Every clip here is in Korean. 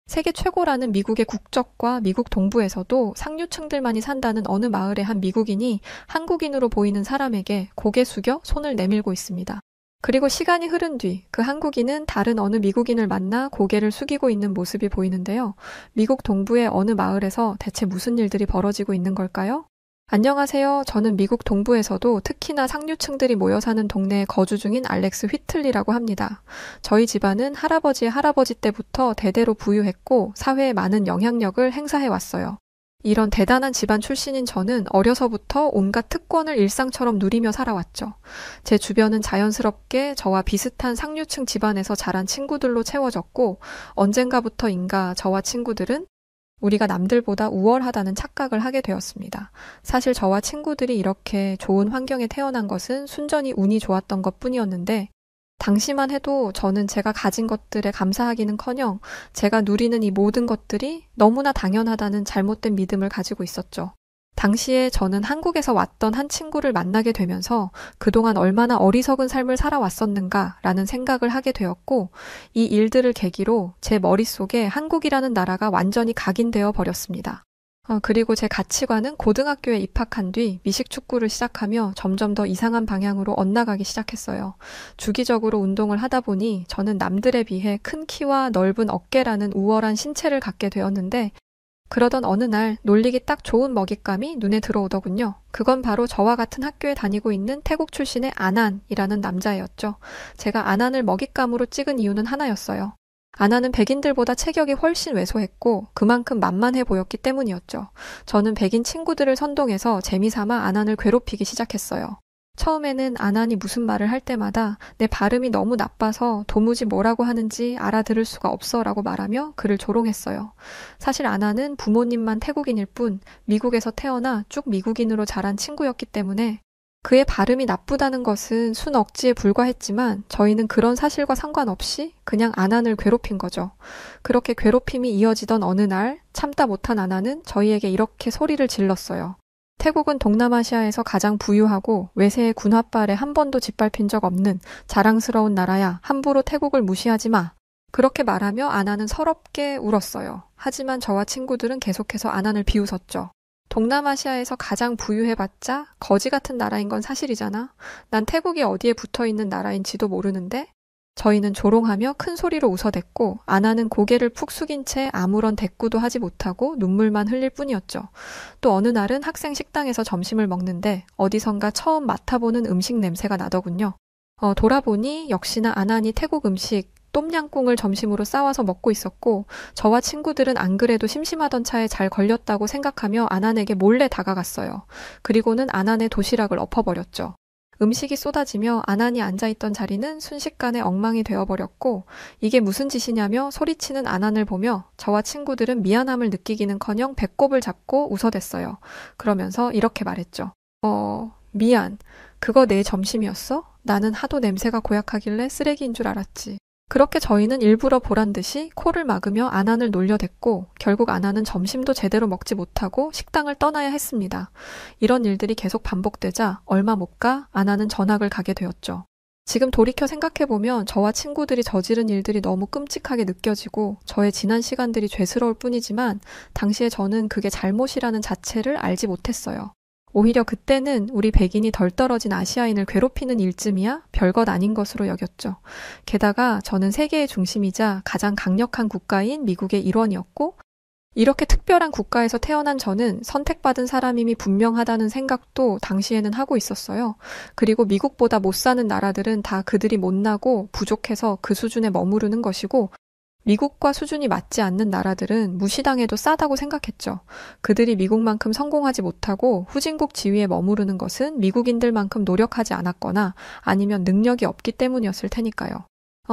세계 최고라는 미국의 국적과 미국 동부에서도 상류층들만이 산다는 어느 마을의 한 미국인이 한국인으로 보이는 사람에게 고개 숙여 손을 내밀고 있습니다. 그리고 시간이 흐른 뒤 그 한국인은 다른 어느 미국인을 만나 고개를 숙이고 있는 모습이 보이는데요. 미국 동부의 어느 마을에서 대체 무슨 일들이 벌어지고 있는 걸까요? 안녕하세요. 저는 미국 동부에서도 특히나 상류층들이 모여 사는 동네에 거주 중인 알렉스 휘틀리라고 합니다. 저희 집안은 할아버지의 할아버지 때부터 대대로 부유했고 사회에 많은 영향력을 행사해 왔어요. 이런 대단한 집안 출신인 저는 어려서부터 온갖 특권을 일상처럼 누리며 살아왔죠. 제 주변은 자연스럽게 저와 비슷한 상류층 집안에서 자란 친구들로 채워졌고 언젠가부터인가 저와 친구들은 우리가 남들보다 우월하다는 착각을 하게 되었습니다. 사실 저와 친구들이 이렇게 좋은 환경에 태어난 것은 순전히 운이 좋았던 것뿐이었는데 당시만 해도 저는 제가 가진 것들에 감사하기는커녕 제가 누리는 이 모든 것들이 너무나 당연하다는 잘못된 믿음을 가지고 있었죠. 당시에 저는 한국에서 왔던 한 친구를 만나게 되면서 그동안 얼마나 어리석은 삶을 살아왔었는가라는 생각을 하게 되었고 이 일들을 계기로 제 머릿속에 한국이라는 나라가 완전히 각인되어 버렸습니다. 그리고 제 가치관은 고등학교에 입학한 뒤 미식축구를 시작하며 점점 더 이상한 방향으로 엇나가기 시작했어요. 주기적으로 운동을 하다 보니 저는 남들에 비해 큰 키와 넓은 어깨라는 우월한 신체를 갖게 되었는데 그러던 어느 날 놀리기 딱 좋은 먹잇감이 눈에 들어오더군요. 그건 바로 저와 같은 학교에 다니고 있는 태국 출신의 아난이라는 남자애였죠. 제가 아난을 먹잇감으로 찍은 이유는 하나였어요. 아난은 백인들보다 체격이 훨씬 왜소했고 그만큼 만만해 보였기 때문이었죠. 저는 백인 친구들을 선동해서 재미삼아 아난을 괴롭히기 시작했어요. 처음에는 아난이 무슨 말을 할 때마다 내 발음이 너무 나빠서 도무지 뭐라고 하는지 알아들을 수가 없어 라고 말하며 그를 조롱했어요. 사실 아난은 부모님만 태국인일 뿐 미국에서 태어나 쭉 미국인으로 자란 친구였기 때문에 그의 발음이 나쁘다는 것은 순 억지에 불과했지만 저희는 그런 사실과 상관없이 그냥 아난을 괴롭힌 거죠. 그렇게 괴롭힘이 이어지던 어느 날 참다 못한 아난은 저희에게 이렇게 소리를 질렀어요. 태국은 동남아시아에서 가장 부유하고 외세의 군홧발에 한 번도 짓밟힌 적 없는 자랑스러운 나라야. 함부로 태국을 무시하지 마. 그렇게 말하며 아난은 서럽게 울었어요. 하지만 저와 친구들은 계속해서 아난을 비웃었죠. 동남아시아에서 가장 부유해봤자 거지 같은 나라인 건 사실이잖아. 난 태국이 어디에 붙어있는 나라인지도 모르는데? 저희는 조롱하며 큰 소리로 웃어댔고 아나는 고개를 푹 숙인 채 아무런 대꾸도 하지 못하고 눈물만 흘릴 뿐이었죠. 또 어느 날은 학생 식당에서 점심을 먹는데 어디선가 처음 맡아보는 음식 냄새가 나더군요. 돌아보니 역시나 아난이 태국 음식 똠양꿍을 점심으로 싸와서 먹고 있었고 저와 친구들은 안 그래도 심심하던 차에 잘 걸렸다고 생각하며 아난에게 몰래 다가갔어요. 그리고는 아난의 도시락을 엎어버렸죠. 음식이 쏟아지며 아난이 앉아있던 자리는 순식간에 엉망이 되어버렸고 이게 무슨 짓이냐며 소리치는 아난을 보며 저와 친구들은 미안함을 느끼기는커녕 배꼽을 잡고 웃어댔어요. 그러면서 이렇게 말했죠. 미안. 그거 내 점심이었어? 나는 하도 냄새가 고약하길래 쓰레기인 줄 알았지. 그렇게 저희는 일부러 보란듯이 코를 막으며 아난을 놀려댔고 결국 아난은 점심도 제대로 먹지 못하고 식당을 떠나야 했습니다. 이런 일들이 계속 반복되자 얼마 못 가 아난은 전학을 가게 되었죠. 지금 돌이켜 생각해보면 저와 친구들이 저지른 일들이 너무 끔찍하게 느껴지고 저의 지난 시간들이 죄스러울 뿐이지만 당시에 저는 그게 잘못이라는 자체를 알지 못했어요. 오히려 그때는 우리 백인이 덜 떨어진 아시아인을 괴롭히는 일쯤이야 별것 아닌 것으로 여겼죠. 게다가 저는 세계의 중심이자 가장 강력한 국가인 미국의 일원이었고 이렇게 특별한 국가에서 태어난 저는 선택받은 사람임이 분명하다는 생각도 당시에는 하고 있었어요. 그리고 미국보다 못 사는 나라들은 다 그들이 못나고 부족해서 그 수준에 머무르는 것이고 미국과 수준이 맞지 않는 나라들은 무시당해도 싸다고 생각했죠. 그들이 미국만큼 성공하지 못하고 후진국 지위에 머무르는 것은 미국인들만큼 노력하지 않았거나 아니면 능력이 없기 때문이었을 테니까요.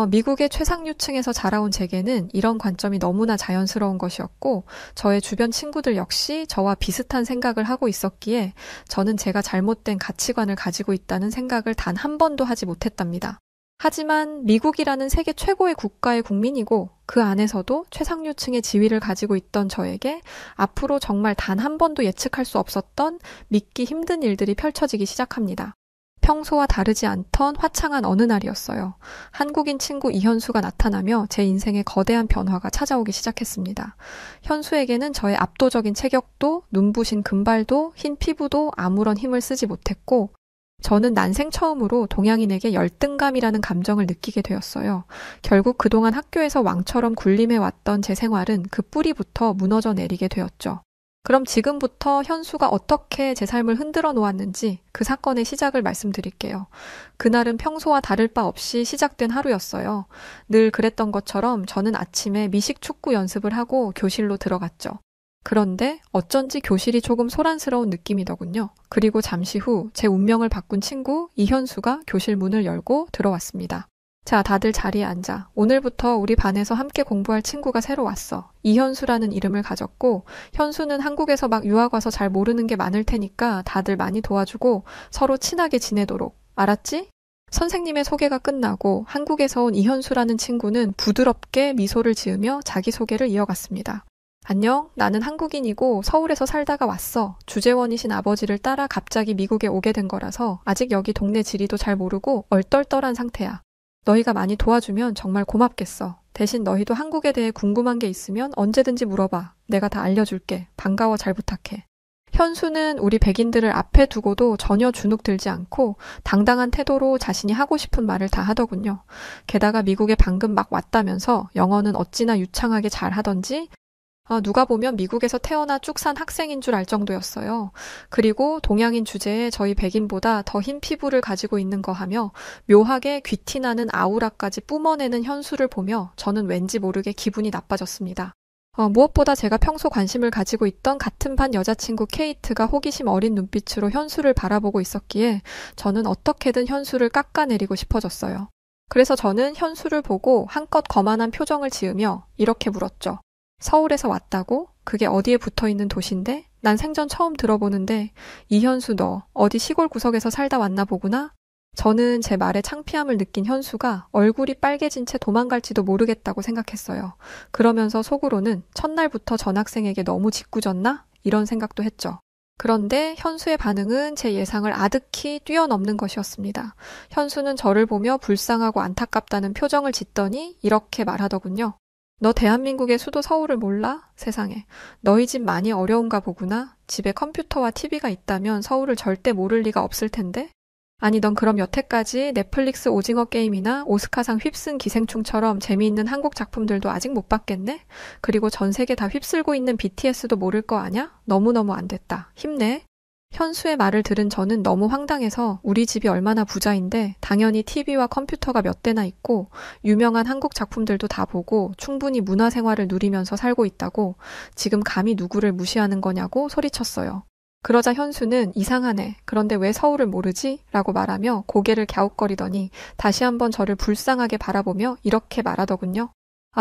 미국의 최상류층에서 자라온 제게는 이런 관점이 너무나 자연스러운 것이었고 저의 주변 친구들 역시 저와 비슷한 생각을 하고 있었기에 저는 제가 잘못된 가치관을 가지고 있다는 생각을 단 한 번도 하지 못했답니다. 하지만 미국이라는 세계 최고의 국가의 국민이고 그 안에서도 최상류층의 지위를 가지고 있던 저에게 앞으로 정말 단 한 번도 예측할 수 없었던 믿기 힘든 일들이 펼쳐지기 시작합니다. 평소와 다르지 않던 화창한 어느 날이었어요. 한국인 친구 이현수가 나타나며 제 인생에 거대한 변화가 찾아오기 시작했습니다. 현수에게는 저의 압도적인 체격도, 눈부신 금발도, 흰 피부도 아무런 힘을 쓰지 못했고, 저는 난생 처음으로 동양인에게 열등감이라는 감정을 느끼게 되었어요. 결국 그동안 학교에서 왕처럼 군림해왔던 제 생활은 그 뿌리부터 무너져 내리게 되었죠. 그럼 지금부터 현수가 어떻게 제 삶을 흔들어 놓았는지 그 사건의 시작을 말씀드릴게요. 그날은 평소와 다를 바 없이 시작된 하루였어요. 늘 그랬던 것처럼 저는 아침에 미식 축구 연습을 하고 교실로 들어갔죠. 그런데 어쩐지 교실이 조금 소란스러운 느낌이더군요. 그리고 잠시 후 제 운명을 바꾼 친구 이현수가 교실 문을 열고 들어왔습니다. 자, 다들 자리에 앉아. 오늘부터 우리 반에서 함께 공부할 친구가 새로 왔어. 이현수라는 이름을 가졌고, 현수는 한국에서 막 유학 와서 잘 모르는 게 많을 테니까 다들 많이 도와주고 서로 친하게 지내도록. 알았지? 선생님의 소개가 끝나고 한국에서 온 이현수라는 친구는 부드럽게 미소를 지으며 자기소개를 이어갔습니다. 안녕, 나는 한국인이고 서울에서 살다가 왔어. 주재원이신 아버지를 따라 갑자기 미국에 오게 된 거라서 아직 여기 동네 지리도 잘 모르고 얼떨떨한 상태야. 너희가 많이 도와주면 정말 고맙겠어. 대신 너희도 한국에 대해 궁금한 게 있으면 언제든지 물어봐. 내가 다 알려줄게. 반가워, 잘 부탁해. 현수는 우리 백인들을 앞에 두고도 전혀 주눅 들지 않고 당당한 태도로 자신이 하고 싶은 말을 다 하더군요. 게다가 미국에 방금 막 왔다면서 영어는 어찌나 유창하게 잘 하던지 누가 보면 미국에서 태어나 쭉 산 학생인 줄 알 정도였어요. 그리고 동양인 주제에 저희 백인보다 더 흰 피부를 가지고 있는 거 하며 묘하게 귀티나는 아우라까지 뿜어내는 현수를 보며 저는 왠지 모르게 기분이 나빠졌습니다. 무엇보다 제가 평소 관심을 가지고 있던 같은 반 여자친구 케이트가 호기심 어린 눈빛으로 현수를 바라보고 있었기에 저는 어떻게든 현수를 깎아내리고 싶어졌어요. 그래서 저는 현수를 보고 한껏 거만한 표정을 지으며 이렇게 물었죠. 서울에서 왔다고? 그게 어디에 붙어있는 도시인데? 난 생전 처음 들어보는데 이현수 너 어디 시골 구석에서 살다 왔나 보구나? 저는 제 말에 창피함을 느낀 현수가 얼굴이 빨개진 채 도망갈지도 모르겠다고 생각했어요. 그러면서 속으로는 첫날부터 전학생에게 너무 짓궂었나? 이런 생각도 했죠. 그런데 현수의 반응은 제 예상을 아득히 뛰어넘는 것이었습니다. 현수는 저를 보며 불쌍하고 안타깝다는 표정을 짓더니 이렇게 말하더군요. 너 대한민국의 수도 서울을 몰라? 세상에. 너희 집 많이 어려운가 보구나. 집에 컴퓨터와 TV가 있다면 서울을 절대 모를 리가 없을 텐데? 아니 넌 그럼 여태까지 넷플릭스 오징어 게임이나 오스카상 휩쓴 기생충처럼 재미있는 한국 작품들도 아직 못 봤겠네? 그리고 전 세계 다 휩쓸고 있는 BTS도 모를 거 아냐? 너무너무 안 됐다. 힘내. 현수의 말을 들은 저는 너무 황당해서 우리 집이 얼마나 부자인데 당연히 TV와 컴퓨터가 몇 대나 있고 유명한 한국 작품들도 다 보고 충분히 문화생활을 누리면서 살고 있다고 지금 감히 누구를 무시하는 거냐고 소리쳤어요. 그러자 현수는 이상하네. 그런데 왜 서울을 모르지? 라고 말하며 고개를 갸웃거리더니 다시 한번 저를 불쌍하게 바라보며 이렇게 말하더군요.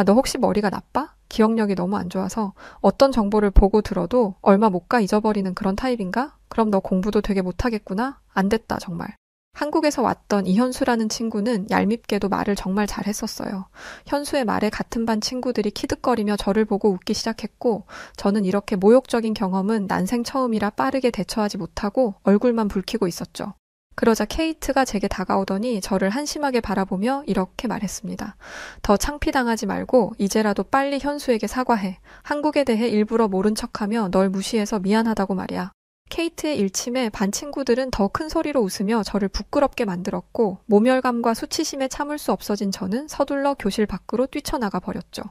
너 혹시 머리가 나빠? 기억력이 너무 안 좋아서 어떤 정보를 보고 들어도 얼마 못 가 잊어버리는 그런 타입인가? 그럼 너 공부도 되게 못하겠구나? 안 됐다 정말. 한국에서 왔던 이현수라는 친구는 얄밉게도 말을 정말 잘했었어요. 현수의 말에 같은 반 친구들이 키득거리며 저를 보고 웃기 시작했고 저는 이렇게 모욕적인 경험은 난생 처음이라 빠르게 대처하지 못하고 얼굴만 붉히고 있었죠. 그러자 케이트가 제게 다가오더니 저를 한심하게 바라보며 이렇게 말했습니다. 더 창피당하지 말고 이제라도 빨리 현수에게 사과해. 한국에 대해 일부러 모른 척하며 널 무시해서 미안하다고 말이야. 케이트의 일침에 반 친구들은 더 큰 소리로 웃으며 저를 부끄럽게 만들었고 모멸감과 수치심에 참을 수 없어진 저는 서둘러 교실 밖으로 뛰쳐나가 버렸죠.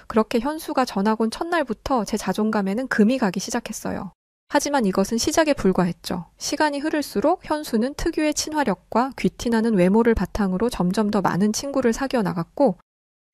그렇게 현수가 전학 온 첫날부터 제 자존감에는 금이 가기 시작했어요. 하지만 이것은 시작에 불과했죠. 시간이 흐를수록 현수는 특유의 친화력과 귀티나는 외모를 바탕으로 점점 더 많은 친구를 사귀어 나갔고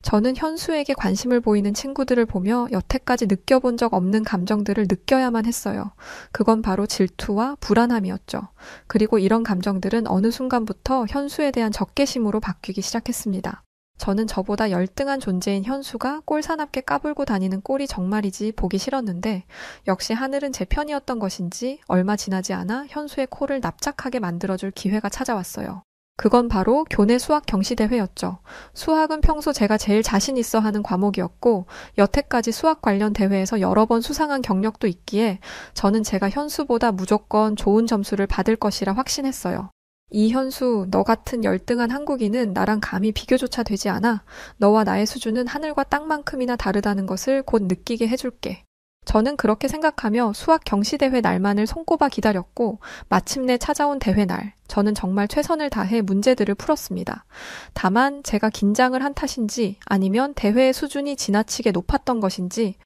저는 현수에게 관심을 보이는 친구들을 보며 여태까지 느껴본 적 없는 감정들을 느껴야만 했어요. 그건 바로 질투와 불안함이었죠. 그리고 이런 감정들은 어느 순간부터 현수에 대한 적개심으로 바뀌기 시작했습니다. 저는 저보다 열등한 존재인 현수가 꼴사납게 까불고 다니는 꼴이 정말이지 보기 싫었는데 역시 하늘은 제 편이었던 것인지 얼마 지나지 않아 현수의 코를 납작하게 만들어줄 기회가 찾아왔어요. 그건 바로 교내 수학 경시대회였죠. 수학은 평소 제가 제일 자신 있어 하는 과목이었고 여태까지 수학 관련 대회에서 여러 번 수상한 경력도 있기에 저는 제가 현수보다 무조건 좋은 점수를 받을 것이라 확신했어요. 이현수, 너 같은 열등한 한국인은 나랑 감히 비교조차 되지 않아. 너와 나의 수준은 하늘과 땅만큼이나 다르다는 것을 곧 느끼게 해줄게. 저는 그렇게 생각하며 수학 경시대회 날만을 손꼽아 기다렸고 마침내 찾아온 대회 날, 저는 정말 최선을 다해 문제들을 풀었습니다. 다만 제가 긴장을 한 탓인지 아니면 대회의 수준이 지나치게 높았던 것인지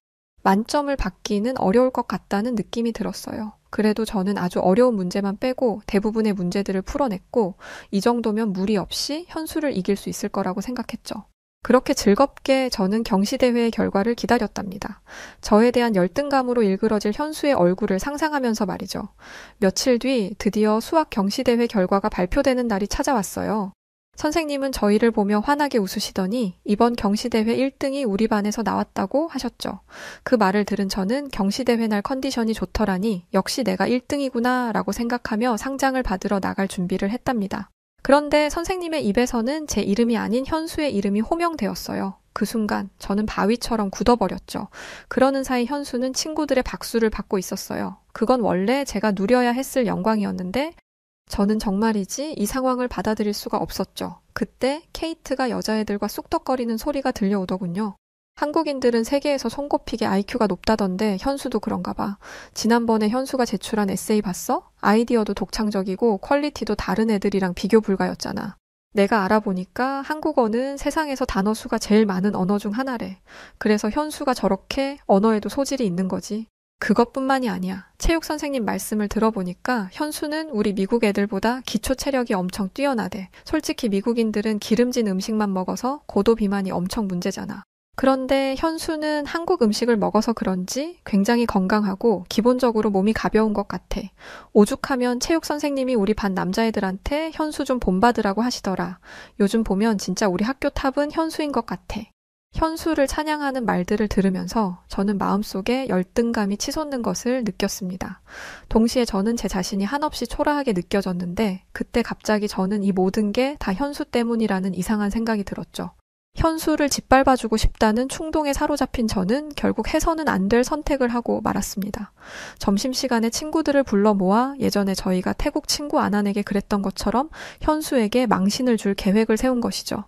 만점을 받기는 어려울 것 같다는 느낌이 들었어요. 그래도 저는 아주 어려운 문제만 빼고 대부분의 문제들을 풀어냈고 이 정도면 무리 없이 현수를 이길 수 있을 거라고 생각했죠. 그렇게 즐겁게 저는 경시대회의 결과를 기다렸답니다. 저에 대한 열등감으로 일그러질 현수의 얼굴을 상상하면서 말이죠. 며칠 뒤 드디어 수학 경시대회 결과가 발표되는 날이 찾아왔어요. 선생님은 저희를 보며 환하게 웃으시더니 이번 경시대회 1등이 우리 반에서 나왔다고 하셨죠. 그 말을 들은 저는 경시대회 날 컨디션이 좋더라니 역시 내가 1등이구나 라고 생각하며 상장을 받으러 나갈 준비를 했답니다. 그런데 선생님의 입에서는 제 이름이 아닌 현수의 이름이 호명되었어요. 그 순간 저는 바위처럼 굳어버렸죠. 그러는 사이 현수는 친구들의 박수를 받고 있었어요. 그건 원래 제가 누려야 했을 영광이었는데 저는 정말이지 이 상황을 받아들일 수가 없었죠. 그때 케이트가 여자애들과 쑥덕거리는 소리가 들려오더군요. 한국인들은 세계에서 손꼽히게 IQ가 높다던데 현수도 그런가 봐. 지난번에 현수가 제출한 에세이 봤어? 아이디어도 독창적이고 퀄리티도 다른 애들이랑 비교 불가였잖아. 내가 알아보니까 한국어는 세상에서 단어 수가 제일 많은 언어 중 하나래. 그래서 현수가 저렇게 언어에도 소질이 있는 거지. 그것뿐만이 아니야. 체육 선생님 말씀을 들어보니까 현수는 우리 미국 애들보다 기초 체력이 엄청 뛰어나대. 솔직히 미국인들은 기름진 음식만 먹어서 고도 비만이 엄청 문제잖아. 그런데 현수는 한국 음식을 먹어서 그런지 굉장히 건강하고 기본적으로 몸이 가벼운 것 같아. 오죽하면 체육 선생님이 우리 반 남자애들한테 현수 좀 본받으라고 하시더라. 요즘 보면 진짜 우리 학교 탑은 현수인 것 같아. 현수를 찬양하는 말들을 들으면서 저는 마음속에 열등감이 치솟는 것을 느꼈습니다. 동시에 저는 제 자신이 한없이 초라하게 느껴졌는데 그때 갑자기 저는 이 모든 게 다 현수 때문이라는 이상한 생각이 들었죠. 현수를 짓밟아주고 싶다는 충동에 사로잡힌 저는 결국 해서는 안 될 선택을 하고 말았습니다. 점심시간에 친구들을 불러 모아 예전에 저희가 태국 친구 아난에게 그랬던 것처럼 현수에게 망신을 줄 계획을 세운 것이죠.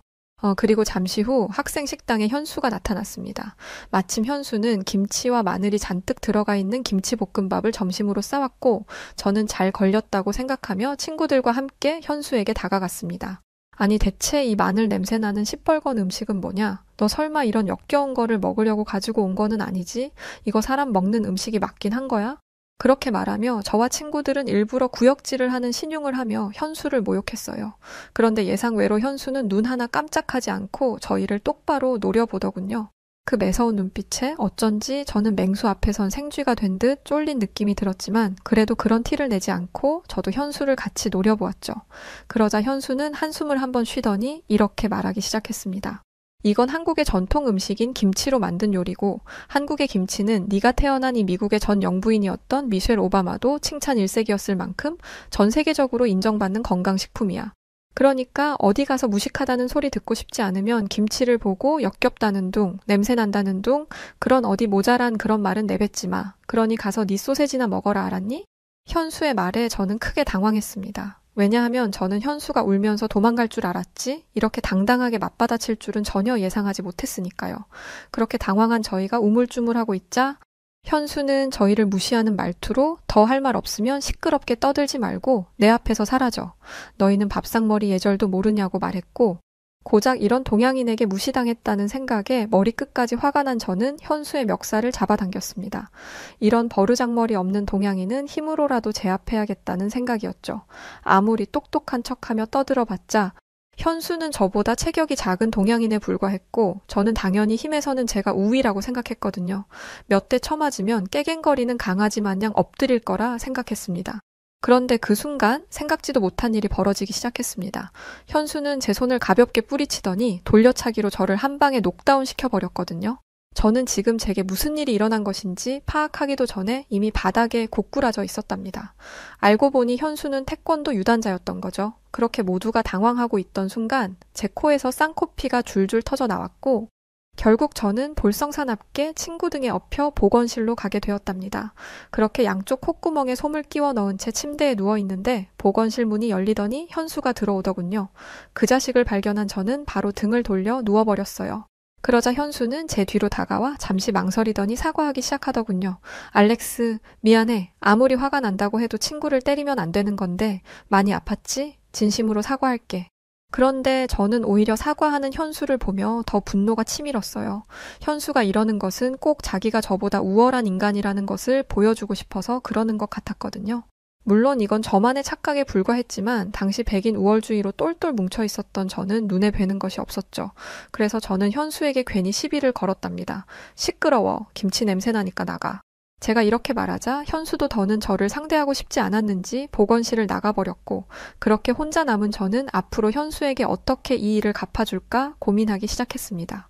그리고 잠시 후 학생 식당에 현수가 나타났습니다. 마침 현수는 김치와 마늘이 잔뜩 들어가 있는 김치볶음밥을 점심으로 싸왔고 저는 잘 걸렸다고 생각하며 친구들과 함께 현수에게 다가갔습니다. 아니 대체 이 마늘 냄새 나는 시뻘건 음식은 뭐냐? 너 설마 이런 역겨운 거를 먹으려고 가지고 온 거는 아니지? 이거 사람 먹는 음식이 맞긴 한 거야? 그렇게 말하며 저와 친구들은 일부러 구역질을 하는 신용을 하며 현수를 모욕했어요. 그런데 예상외로 현수는 눈 하나 깜짝하지 않고 저희를 똑바로 노려보더군요. 그 매서운 눈빛에 어쩐지 저는 맹수 앞에선 생쥐가 된 듯 쫄린 느낌이 들었지만 그래도 그런 티를 내지 않고 저도 현수를 같이 노려보았죠. 그러자 현수는 한숨을 한번 쉬더니 이렇게 말하기 시작했습니다. 이건 한국의 전통 음식인 김치로 만든 요리고 한국의 김치는 네가 태어난 이 미국의 전 영부인이었던 미셸 오바마도 칭찬 일색이었을 만큼 전 세계적으로 인정받는 건강식품이야. 그러니까 어디 가서 무식하다는 소리 듣고 싶지 않으면 김치를 보고 역겹다는 둥, 냄새 난다는 둥, 그런 어디 모자란 그런 말은 내뱉지 마. 그러니 가서 네 소세지나 먹어라 알았니? 현수의 말에 저는 크게 당황했습니다. 왜냐하면 저는 현수가 울면서 도망갈 줄 알았지 이렇게 당당하게 맞받아칠 줄은 전혀 예상하지 못했으니까요. 그렇게 당황한 저희가 우물쭈물하고 있자 현수는 저희를 무시하는 말투로 더 할 말 없으면 시끄럽게 떠들지 말고 내 앞에서 사라져. 너희는 밥상머리 예절도 모르냐고 말했고 고작 이런 동양인에게 무시당했다는 생각에 머리끝까지 화가 난 저는 현수의 멱살을 잡아당겼습니다. 이런 버르장머리 없는 동양인은 힘으로라도 제압해야겠다는 생각이었죠. 아무리 똑똑한 척하며 떠들어봤자 현수는 저보다 체격이 작은 동양인에 불과했고 저는 당연히 힘에서는 제가 우위라고 생각했거든요. 몇 대 쳐맞으면 깨갱거리는 강아지 마냥 엎드릴 거라 생각했습니다. 그런데 그 순간 생각지도 못한 일이 벌어지기 시작했습니다. 현수는 제 손을 가볍게 뿌리치더니 돌려차기로 저를 한 방에 녹다운 시켜버렸거든요. 저는 지금 제게 무슨 일이 일어난 것인지 파악하기도 전에 이미 바닥에 고꾸라져 있었답니다. 알고 보니 현수는 태권도 유단자였던 거죠. 그렇게 모두가 당황하고 있던 순간 제 코에서 쌍코피가 줄줄 터져 나왔고 결국 저는 볼성사납게 친구 등에 업혀 보건실로 가게 되었답니다. 그렇게 양쪽 콧구멍에 솜을 끼워 넣은 채 침대에 누워 있는데 보건실 문이 열리더니 현수가 들어오더군요. 그 자식을 발견한 저는 바로 등을 돌려 누워버렸어요. 그러자 현수는 제 뒤로 다가와 잠시 망설이더니 사과하기 시작하더군요. 알렉스, 미안해. 아무리 화가 난다고 해도 친구를 때리면 안 되는 건데 많이 아팠지? 진심으로 사과할게. 그런데 저는 오히려 사과하는 현수를 보며 더 분노가 치밀었어요. 현수가 이러는 것은 꼭 자기가 저보다 우월한 인간이라는 것을 보여주고 싶어서 그러는 것 같았거든요. 물론 이건 저만의 착각에 불과했지만 당시 백인 우월주의로 똘똘 뭉쳐 있었던 저는 눈에 뵈는 것이 없었죠. 그래서 저는 현수에게 괜히 시비를 걸었답니다. 시끄러워. 김치 냄새 나니까 나가. 제가 이렇게 말하자 현수도 더는 저를 상대하고 싶지 않았는지 보건실을 나가버렸고 그렇게 혼자 남은 저는 앞으로 현수에게 어떻게 이 일을 갚아줄까 고민하기 시작했습니다.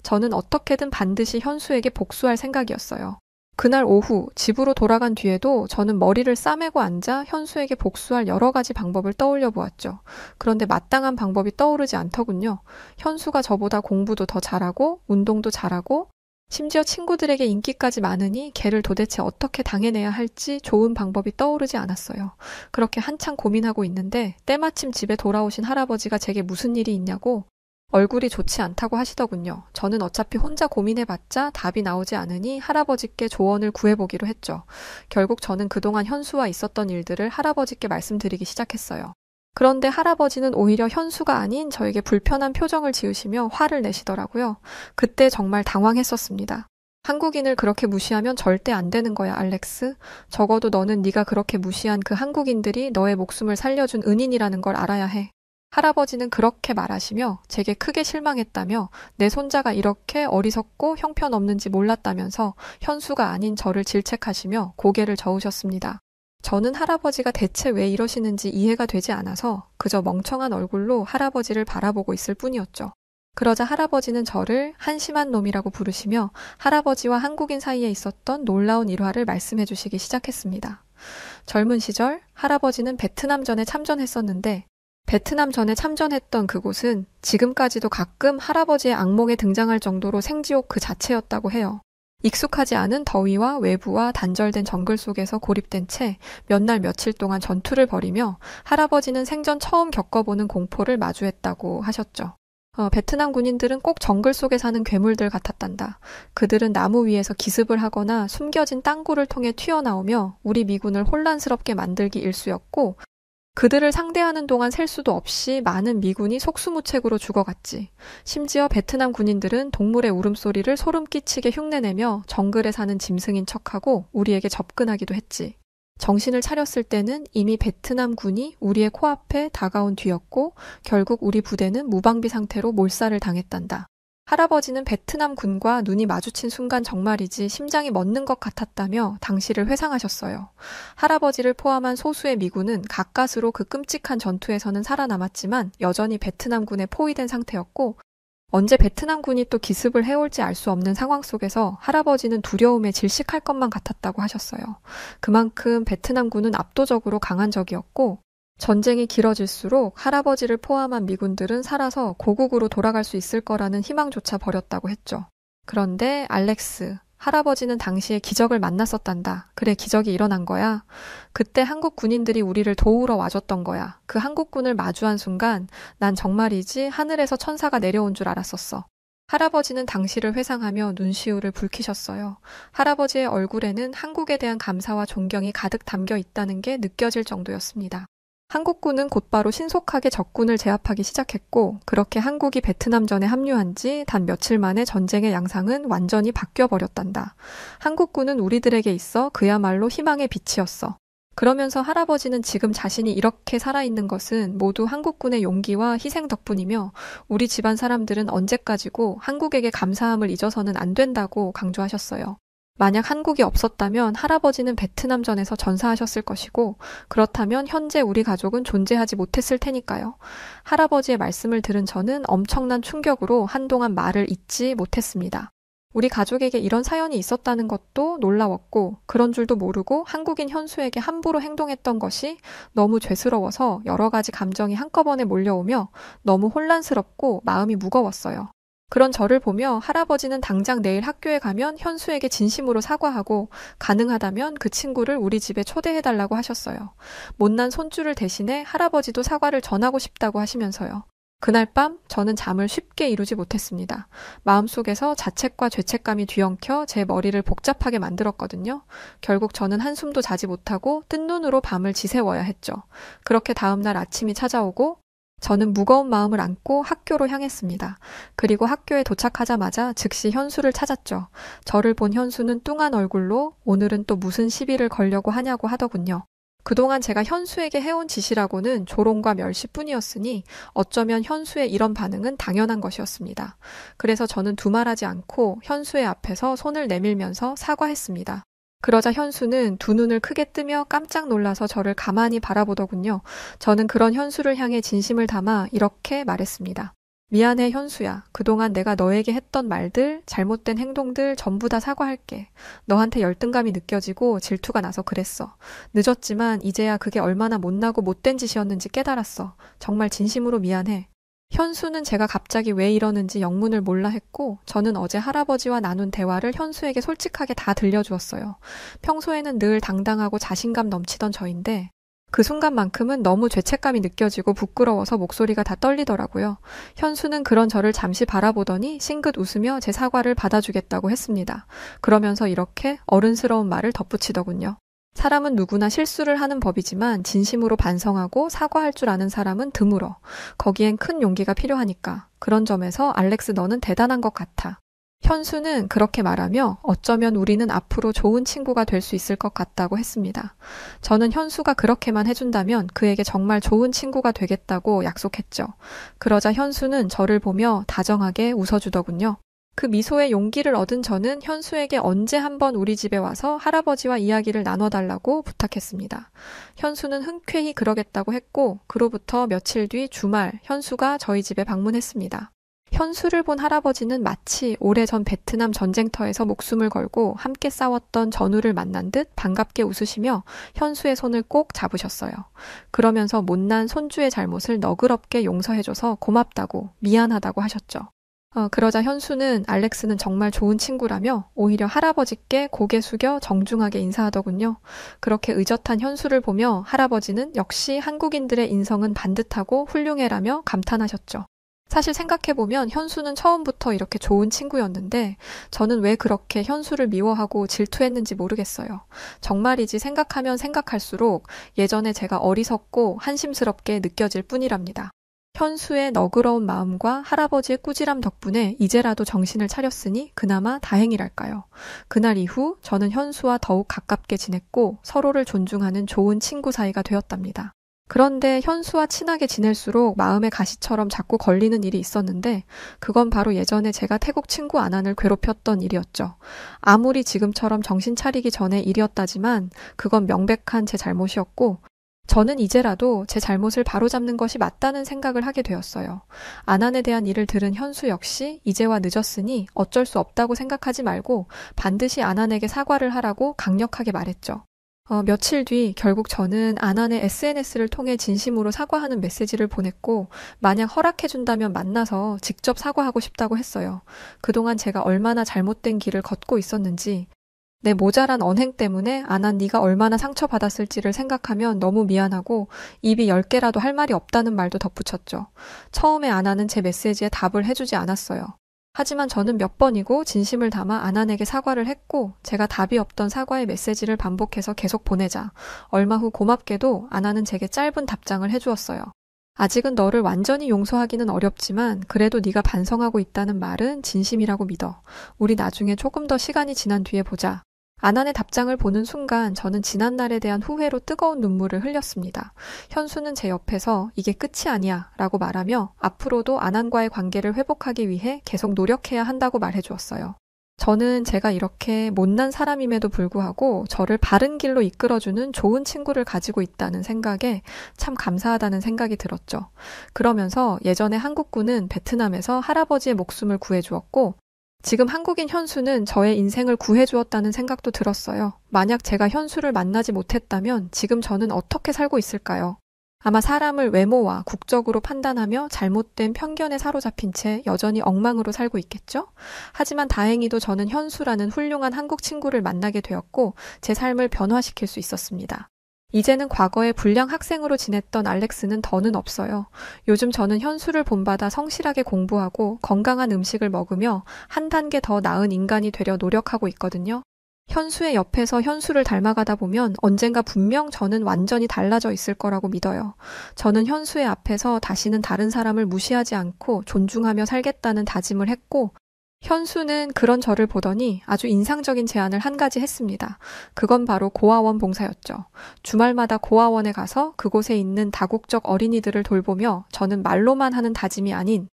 저는 어떻게든 반드시 현수에게 복수할 생각이었어요. 그날 오후 집으로 돌아간 뒤에도 저는 머리를 싸매고 앉아 현수에게 복수할 여러 가지 방법을 떠올려 보았죠. 그런데 마땅한 방법이 떠오르지 않더군요. 현수가 저보다 공부도 더 잘하고 운동도 잘하고 심지어 친구들에게 인기까지 많으니 걔를 도대체 어떻게 당해내야 할지 좋은 방법이 떠오르지 않았어요. 그렇게 한참 고민하고 있는데 때마침 집에 돌아오신 할아버지가 제게 무슨 일이 있냐고 얼굴이 좋지 않다고 하시더군요. 저는 어차피 혼자 고민해봤자 답이 나오지 않으니 할아버지께 조언을 구해보기로 했죠. 결국 저는 그동안 현수와 있었던 일들을 할아버지께 말씀드리기 시작했어요. 그런데 할아버지는 오히려 현수가 아닌 저에게 불편한 표정을 지으시며 화를 내시더라고요. 그때 정말 당황했었습니다. 한국인을 그렇게 무시하면 절대 안 되는 거야, 알렉스. 적어도 너는 네가 그렇게 무시한 그 한국인들이 너의 목숨을 살려준 은인이라는 걸 알아야 해. 할아버지는 그렇게 말하시며 제게 크게 실망했다며 내 손자가 이렇게 어리석고 형편없는지 몰랐다면서 현수가 아닌 저를 질책하시며 고개를 저으셨습니다. 저는 할아버지가 대체 왜 이러시는지 이해가 되지 않아서 그저 멍청한 얼굴로 할아버지를 바라보고 있을 뿐이었죠. 그러자 할아버지는 저를 한심한 놈이라고 부르시며 할아버지와 한국인 사이에 있었던 놀라운 일화를 말씀해 주시기 시작했습니다. 젊은 시절 할아버지는 베트남전에 참전했었는데 베트남전에 참전했던 그곳은 지금까지도 가끔 할아버지의 악몽에 등장할 정도로 생지옥 그 자체였다고 해요. 익숙하지 않은 더위와 외부와 단절된 정글 속에서 고립된 채 몇 날 며칠 동안 전투를 벌이며 할아버지는 생전 처음 겪어보는 공포를 마주했다고 하셨죠. 베트남 군인들은 꼭 정글 속에 사는 괴물들 같았단다. 그들은 나무 위에서 기습을 하거나 숨겨진 땅굴을 통해 튀어나오며 우리 미군을 혼란스럽게 만들기 일쑤였고 그들을 상대하는 동안 셀 수도 없이 많은 미군이 속수무책으로 죽어갔지. 심지어 베트남 군인들은 동물의 울음소리를 소름 끼치게 흉내내며 정글에 사는 짐승인 척하고 우리에게 접근하기도 했지. 정신을 차렸을 때는 이미 베트남 군이 우리의 코앞에 다가온 뒤였고 결국 우리 부대는 무방비 상태로 몰살을 당했단다. 할아버지는 베트남 군과 눈이 마주친 순간 정말이지 심장이 멎는 것 같았다며 당시를 회상하셨어요. 할아버지를 포함한 소수의 미군은 가까스로 그 끔찍한 전투에서는 살아남았지만 여전히 베트남군에 포위된 상태였고 언제 베트남군이 또 기습을 해올지 알 수 없는 상황 속에서 할아버지는 두려움에 질식할 것만 같았다고 하셨어요. 그만큼 베트남군은 압도적으로 강한 적이었고 전쟁이 길어질수록 할아버지를 포함한 미군들은 살아서 고국으로 돌아갈 수 있을 거라는 희망조차 버렸다고 했죠. 그런데 알렉스, 할아버지는 당시에 기적을 만났었단다. 그래, 기적이 일어난 거야. 그때 한국 군인들이 우리를 도우러 와줬던 거야. 그 한국군을 마주한 순간 난 정말이지 하늘에서 천사가 내려온 줄 알았었어. 할아버지는 당시를 회상하며 눈시울을 붉히셨어요. 할아버지의 얼굴에는 한국에 대한 감사와 존경이 가득 담겨 있다는 게 느껴질 정도였습니다. 한국군은 곧바로 신속하게 적군을 제압하기 시작했고 그렇게 한국이 베트남전에 합류한 지 단 며칠 만에 전쟁의 양상은 완전히 바뀌어버렸단다. 한국군은 우리들에게 있어 그야말로 희망의 빛이었어. 그러면서 할아버지는 지금 자신이 이렇게 살아있는 것은 모두 한국군의 용기와 희생 덕분이며 우리 집안 사람들은 언제까지고 한국에게 감사함을 잊어서는 안 된다고 강조하셨어요. 만약 한국이 없었다면 할아버지는 베트남전에서 전사하셨을 것이고 그렇다면 현재 우리 가족은 존재하지 못했을 테니까요. 할아버지의 말씀을 들은 저는 엄청난 충격으로 한동안 말을 잇지 못했습니다. 우리 가족에게 이런 사연이 있었다는 것도 놀라웠고 그런 줄도 모르고 한국인 현수에게 함부로 행동했던 것이 너무 죄스러워서 여러 가지 감정이 한꺼번에 몰려오며 너무 혼란스럽고 마음이 무거웠어요. 그런 저를 보며 할아버지는 당장 내일 학교에 가면 현수에게 진심으로 사과하고 가능하다면 그 친구를 우리 집에 초대해달라고 하셨어요. 못난 손주를 대신해 할아버지도 사과를 전하고 싶다고 하시면서요. 그날 밤 저는 잠을 쉽게 이루지 못했습니다. 마음속에서 자책과 죄책감이 뒤엉켜 제 머리를 복잡하게 만들었거든요. 결국 저는 한숨도 자지 못하고 뜬 눈으로 밤을 지새워야 했죠. 그렇게 다음날 아침이 찾아오고 저는 무거운 마음을 안고 학교로 향했습니다. 그리고 학교에 도착하자마자 즉시 현수를 찾았죠. 저를 본 현수는 뚱한 얼굴로 오늘은 또 무슨 시비를 걸려고 하냐고 하더군요. 그동안 제가 현수에게 해온 짓이라고는 조롱과 멸시뿐이었으니 어쩌면 현수의 이런 반응은 당연한 것이었습니다. 그래서 저는 두말하지 않고 현수의 앞에서 손을 내밀면서 사과했습니다. 그러자 현수는 두 눈을 크게 뜨며 깜짝 놀라서 저를 가만히 바라보더군요. 저는 그런 현수를 향해 진심을 담아 이렇게 말했습니다. 미안해 현수야. 그동안 내가 너에게 했던 말들, 잘못된 행동들 전부 다 사과할게. 너한테 열등감이 느껴지고 질투가 나서 그랬어. 늦었지만 이제야 그게 얼마나 못나고 못된 짓이었는지 깨달았어. 정말 진심으로 미안해. 현수는 제가 갑자기 왜 이러는지 영문을 몰라 했고 저는 어제 할아버지와 나눈 대화를 현수에게 솔직하게 다 들려주었어요. 평소에는 늘 당당하고 자신감 넘치던 저인데 그 순간만큼은 너무 죄책감이 느껴지고 부끄러워서 목소리가 다 떨리더라고요. 현수는 그런 저를 잠시 바라보더니 싱긋 웃으며 제 사과를 받아주겠다고 했습니다. 그러면서 이렇게 어른스러운 말을 덧붙이더군요. 사람은 누구나 실수를 하는 법이지만 진심으로 반성하고 사과할 줄 아는 사람은 드물어. 거기엔 큰 용기가 필요하니까. 그런 점에서 알렉스 너는 대단한 것 같아. 현수는 그렇게 말하며 어쩌면 우리는 앞으로 좋은 친구가 될 수 있을 것 같다고 했습니다. 저는 현수가 그렇게만 해준다면 그에게 정말 좋은 친구가 되겠다고 약속했죠. 그러자 현수는 저를 보며 다정하게 웃어주더군요. 그 미소에 용기를 얻은 저는 현수에게 언제 한번 우리 집에 와서 할아버지와 이야기를 나눠달라고 부탁했습니다. 현수는 흔쾌히 그러겠다고 했고 그로부터 며칠 뒤 주말 현수가 저희 집에 방문했습니다. 현수를 본 할아버지는 마치 오래전 베트남 전쟁터에서 목숨을 걸고 함께 싸웠던 전우를 만난 듯 반갑게 웃으시며 현수의 손을 꼭 잡으셨어요. 그러면서 못난 손주의 잘못을 너그럽게 용서해줘서 고맙다고 미안하다고 하셨죠. 그러자 현수는 알렉스는 정말 좋은 친구라며 오히려 할아버지께 고개 숙여 정중하게 인사하더군요. 그렇게 의젓한 현수를 보며 할아버지는 역시 한국인들의 인성은 반듯하고 훌륭해라며 감탄하셨죠. 사실 생각해보면 현수는 처음부터 이렇게 좋은 친구였는데 저는 왜 그렇게 현수를 미워하고 질투했는지 모르겠어요. 정말이지 생각하면 생각할수록 예전에 제가 어리석고 한심스럽게 느껴질 뿐이랍니다. 현수의 너그러운 마음과 할아버지의 꾸지람 덕분에 이제라도 정신을 차렸으니 그나마 다행이랄까요. 그날 이후 저는 현수와 더욱 가깝게 지냈고 서로를 존중하는 좋은 친구 사이가 되었답니다. 그런데 현수와 친하게 지낼수록 마음의 가시처럼 자꾸 걸리는 일이 있었는데 그건 바로 예전에 제가 태국 친구 아난을 괴롭혔던 일이었죠. 아무리 지금처럼 정신 차리기 전의 일이었다지만 그건 명백한 제 잘못이었고 저는 이제라도 제 잘못을 바로잡는 것이 맞다는 생각을 하게 되었어요. 아난에 대한 일을 들은 현수 역시 이제와 늦었으니 어쩔 수 없다고 생각하지 말고 반드시 아난에게 사과를 하라고 강력하게 말했죠. 며칠 뒤 결국 저는 아난의 SNS를 통해 진심으로 사과하는 메시지를 보냈고 만약 허락해준다면 만나서 직접 사과하고 싶다고 했어요. 그동안 제가 얼마나 잘못된 길을 걷고 있었는지 내 모자란 언행 때문에 아난 네가 얼마나 상처받았을지를 생각하면 너무 미안하고 입이 10개라도 할 말이 없다는 말도 덧붙였죠. 처음에 아난은 제 메시지에 답을 해주지 않았어요. 하지만 저는 몇 번이고 진심을 담아 아난에게 사과를 했고 제가 답이 없던 사과의 메시지를 반복해서 계속 보내자 얼마 후 고맙게도 아난은 제게 짧은 답장을 해주었어요. 아직은 너를 완전히 용서하기는 어렵지만 그래도 네가 반성하고 있다는 말은 진심이라고 믿어. 우리 나중에 조금 더 시간이 지난 뒤에 보자. 아난의 답장을 보는 순간 저는 지난날에 대한 후회로 뜨거운 눈물을 흘렸습니다. 현수는 제 옆에서 이게 끝이 아니야 라고 말하며 앞으로도 아난과의 관계를 회복하기 위해 계속 노력해야 한다고 말해주었어요. 저는 제가 이렇게 못난 사람임에도 불구하고 저를 바른 길로 이끌어주는 좋은 친구를 가지고 있다는 생각에 참 감사하다는 생각이 들었죠. 그러면서 예전에 한국군은 베트남에서 할아버지의 목숨을 구해주었고 지금 한국인 현수는 저의 인생을 구해주었다는 생각도 들었어요. 만약 제가 현수를 만나지 못했다면 지금 저는 어떻게 살고 있을까요? 아마 사람을 외모와 국적으로 판단하며 잘못된 편견에 사로잡힌 채 여전히 엉망으로 살고 있겠죠? 하지만 다행히도 저는 현수라는 훌륭한 한국 친구를 만나게 되었고 제 삶을 변화시킬 수 있었습니다. 이제는 과거에 불량 학생으로 지냈던 알렉스는 더는 없어요. 요즘 저는 현수를 본받아 성실하게 공부하고 건강한 음식을 먹으며 한 단계 더 나은 인간이 되려 노력하고 있거든요. 현수의 옆에서 현수를 닮아가다 보면 언젠가 분명 저는 완전히 달라져 있을 거라고 믿어요. 저는 현수의 앞에서 다시는 다른 사람을 무시하지 않고 존중하며 살겠다는 다짐을 했고, 현수는 그런 저를 보더니 아주 인상적인 제안을 한 가지 했습니다. 그건 바로 고아원 봉사였죠. 주말마다 고아원에 가서 그곳에 있는 다국적 어린이들을 돌보며 저는 말로만 하는 다짐이 아닌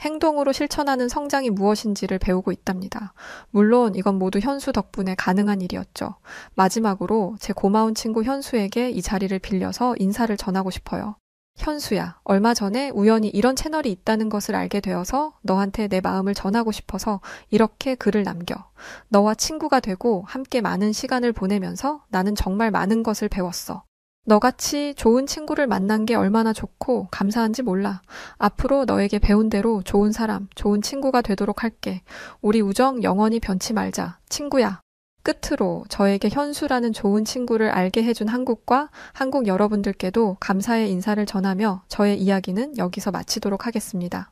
행동으로 실천하는 성장이 무엇인지를 배우고 있답니다. 물론 이건 모두 현수 덕분에 가능한 일이었죠. 마지막으로 제 고마운 친구 현수에게 이 자리를 빌려서 인사를 전하고 싶어요. 현수야, 얼마 전에 우연히 이런 채널이 있다는 것을 알게 되어서 너한테 내 마음을 전하고 싶어서 이렇게 글을 남겨. 너와 친구가 되고 함께 많은 시간을 보내면서 나는 정말 많은 것을 배웠어. 너같이 좋은 친구를 만난 게 얼마나 좋고 감사한지 몰라. 앞으로 너에게 배운 대로 좋은 사람, 좋은 친구가 되도록 할게. 우리 우정 영원히 변치 말자. 친구야. 끝으로 저에게 현수라는 좋은 친구를 알게 해준 한국과 한국 여러분들께도 감사의 인사를 전하며 저의 이야기는 여기서 마치도록 하겠습니다.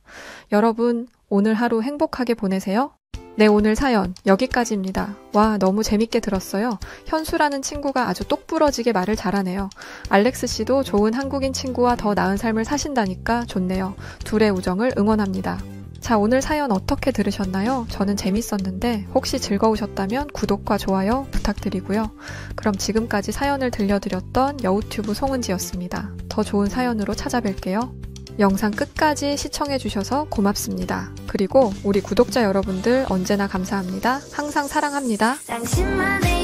여러분, 오늘 하루 행복하게 보내세요. 네, 오늘 사연 여기까지입니다. 와, 너무 재밌게 들었어요. 현수라는 친구가 아주 똑부러지게 말을 잘하네요. 알렉스 씨도 좋은 한국인 친구와 더 나은 삶을 사신다니까 좋네요. 둘의 우정을 응원합니다. 자, 오늘 사연 어떻게 들으셨나요? 저는 재밌었는데 혹시 즐거우셨다면 구독과 좋아요 부탁드리고요. 그럼 지금까지 사연을 들려드렸던 여우튜브 송은지였습니다. 더 좋은 사연으로 찾아뵐게요. 영상 끝까지 시청해주셔서 고맙습니다. 그리고 우리 구독자 여러분들 언제나 감사합니다. 항상 사랑합니다. 당신만의